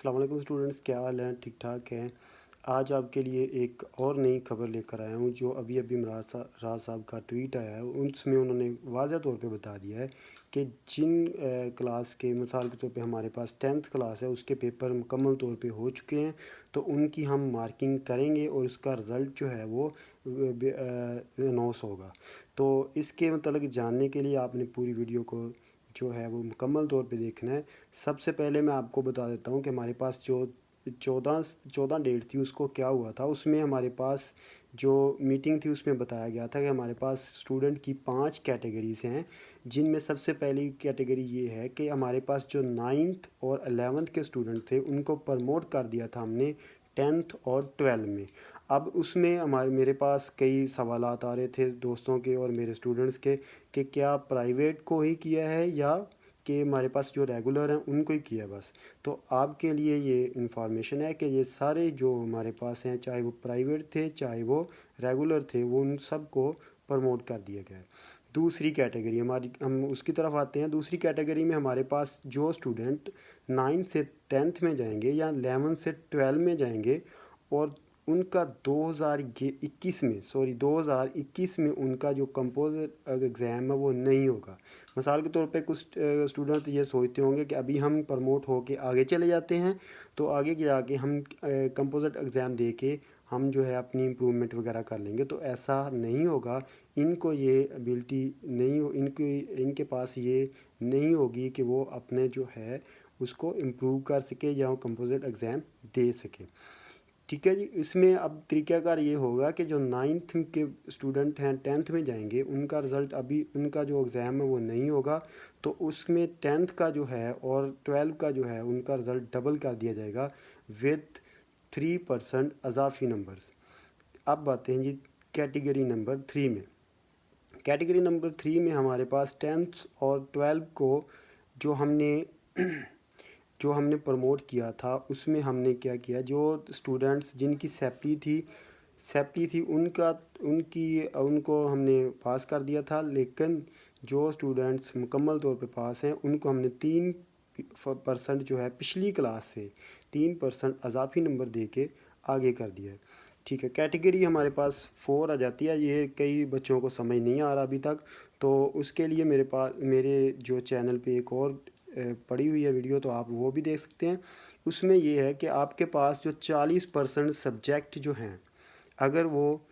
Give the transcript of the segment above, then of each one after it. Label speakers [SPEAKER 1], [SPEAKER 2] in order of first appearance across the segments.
[SPEAKER 1] अस्सलाम वालेकुम स्टूडेंट्स, क्या हाल है? ठीक ठाक हैं। आज आपके लिए एक और नई खबर लेकर आया हूँ जो अभी अभी राज साहब का ट्वीट आया है। उसमें उन्होंने वाज़ह तौर पे बता दिया है कि जिन क्लास के मिसाल के तौर पे हमारे पास 10th क्लास है, उसके पेपर मुकम्मल तौर पे हो चुके हैं, तो उनकी हम मार्किंग करेंगे और उसका रिज़ल्ट जो है वो अनाउंस होगा। तो इसके मतलब जानने के लिए आपने पूरी वीडियो को जो है वो मुकम्मल तौर पे देखना है। सबसे पहले मैं आपको बता देता हूँ कि हमारे पास जो चौदह डेट थी उसको क्या हुआ था। उसमें हमारे पास जो मीटिंग थी उसमें बताया गया था कि हमारे पास स्टूडेंट की 5 कैटेगरीज़ हैं, जिनमें सबसे पहली कैटेगरी ये है कि हमारे पास जो 9th और 11th के स्टूडेंट थे उनको प्रमोट कर दिया था हमने 10th और 12 में। अब उसमें मेरे पास कई सवालात आ रहे थे दोस्तों के और मेरे स्टूडेंट्स के कि क्या प्राइवेट को ही किया है या कि हमारे पास जो रेगुलर हैं उनको ही किया बस। तो आपके लिए ये इंफॉर्मेशन है कि ये सारे जो हमारे पास हैं, चाहे वो प्राइवेट थे चाहे वो रेगुलर थे, वो उन सब को प्रमोट कर दिया गया है। दूसरी कैटेगरी हमारी, हम उसकी तरफ आते हैं। दूसरी कैटेगरी में हमारे पास जो स्टूडेंट 9 से 10th में जाएंगे या 11 से 12 में जाएंगे और उनका 2021 में उनका जो कंपोजिट एग्ज़ाम है वो नहीं होगा। मिसाल के तौर पे कुछ स्टूडेंट ये सोचते होंगे कि अभी हम प्रमोट होके आगे चले जाते हैं तो आगे जाके हम कंपोजिट एग्ज़ाम दे के हम जो है अपनी इम्प्रूवमेंट वगैरह कर लेंगे, तो ऐसा नहीं होगा। इनको ये एबिलिटी नहीं हो, इनके पास ये नहीं होगी कि वो अपने जो है उसको इम्प्रूव कर सके या कंपोजिट एग्ज़ाम दे सके। ठीक है जी। इसमें अब तरीक़ाकार ये होगा कि जो 9th के स्टूडेंट हैं 10th में जाएंगे, उनका रिज़ल्ट अभी उनका जो एग्ज़ाम है वो नहीं होगा, तो उसमें 10th का जो है और 12 का जो है उनका रिज़ल्ट डबल कर दिया जाएगा विद 3% अज़ाफ़ी नंबर्स। अब आते हैं जी कैटेगरी नंबर 3 में। कैटेगरी नंबर 3 में हमारे पास 10th और 12 को जो हमने प्रमोट किया था उसमें हमने क्या किया, जो स्टूडेंट्स जिनकी सेप्टी थी उनको हमने पास कर दिया था, लेकिन जो स्टूडेंट्स मुकम्मल तौर पे पास हैं उनको हमने 3% जो है पिछली क्लास से 3% अज़ाफ़ी नंबर दे के आगे कर दिया है। ठीक है। कैटेगरी हमारे पास 4 आ जाती है। ये कई बच्चों को समझ नहीं आ रहा अभी तक, तो उसके लिए मेरे जो चैनल पे एक और पड़ी हुई है वीडियो, तो आप वो भी देख सकते हैं। उसमें ये है कि आपके पास जो 40% सब्जेक्ट जो हैं, अगर वो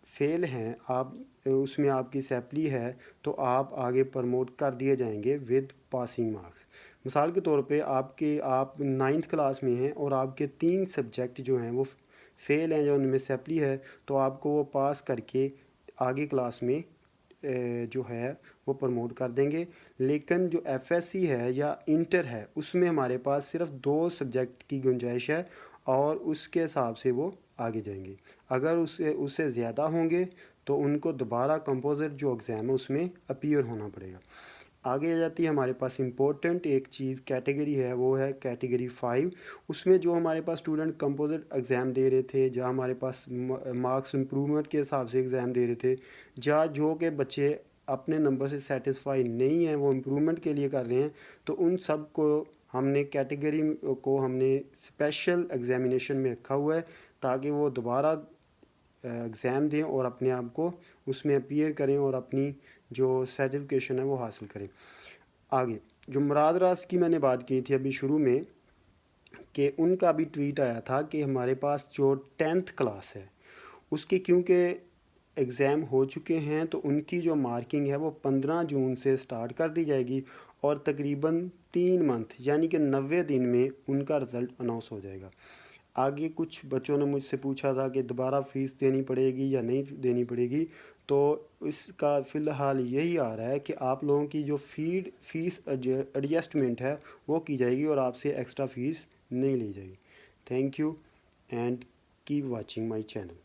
[SPEAKER 1] फेल हैं, आप उसमें आपकी सैपली है, तो आप आगे प्रमोट कर दिए जाएंगे विद पासिंग मार्क्स। मिसाल के तौर पे आप 9th क्लास में हैं और आपके 3 सब्जेक्ट जो हैं वो फेल हैं या उनमें सैपली है, तो आपको वो पास करके आगे क्लास में जो है वो प्रमोट कर देंगे। लेकिन जो एफएससी है या इंटर है उसमें हमारे पास सिर्फ 2 सब्जेक्ट की गुंजाइश है और उसके हिसाब से वो आगे जाएंगे। अगर उससे ज़्यादा होंगे तो उनको दोबारा कंपोजिट जो एग्ज़ाम है उसमें अपीयर होना पड़ेगा। आगे आ जाती है हमारे पास इम्पोर्टेंट एक चीज़ कैटेगरी है, वो है कैटेगरी 5। उसमें जो हमारे पास स्टूडेंट कंपोजिट एग्ज़ाम दे रहे थे, जहाँ हमारे पास मार्क्स इम्प्रूवमेंट के हिसाब से एग्ज़ाम दे रहे थे, जहाँ जो के बच्चे अपने नंबर से सेटिस्फाई नहीं हैं, वो इम्प्रूवमेंट के लिए कर रहे हैं, तो उन सब को हमने कैटेगरी को हमने स्पेशल एग्ज़ामिनेशन में रखा हुआ है ताकि वो दोबारा एग्ज़ाम दें और अपने आप को उसमें अपीयर करें और अपनी जो सर्टिफिकेशन है वो हासिल करें। आगे जो मुराद रास की मैंने बात की थी अभी शुरू में कि उनका भी ट्वीट आया था कि हमारे पास जो 10th क्लास है उसके क्योंकि एग्ज़ाम हो चुके हैं, तो उनकी जो मार्किंग है वो 15 जून से स्टार्ट कर दी जाएगी और तकरीबन 3 मंथ यानी कि 90 दिन में उनका रिज़ल्ट अनाउंस हो जाएगा। आगे कुछ बच्चों ने मुझसे पूछा था कि दोबारा फ़ीस देनी पड़ेगी या नहीं देनी पड़ेगी, तो इसका फ़िलहाल यही आ रहा है कि आप लोगों की जो फ़ीस एडजस्टमेंट है वो की जाएगी और आपसे एक्स्ट्रा फ़ीस नहीं ली जाएगी। Thank you and keep watching my channel.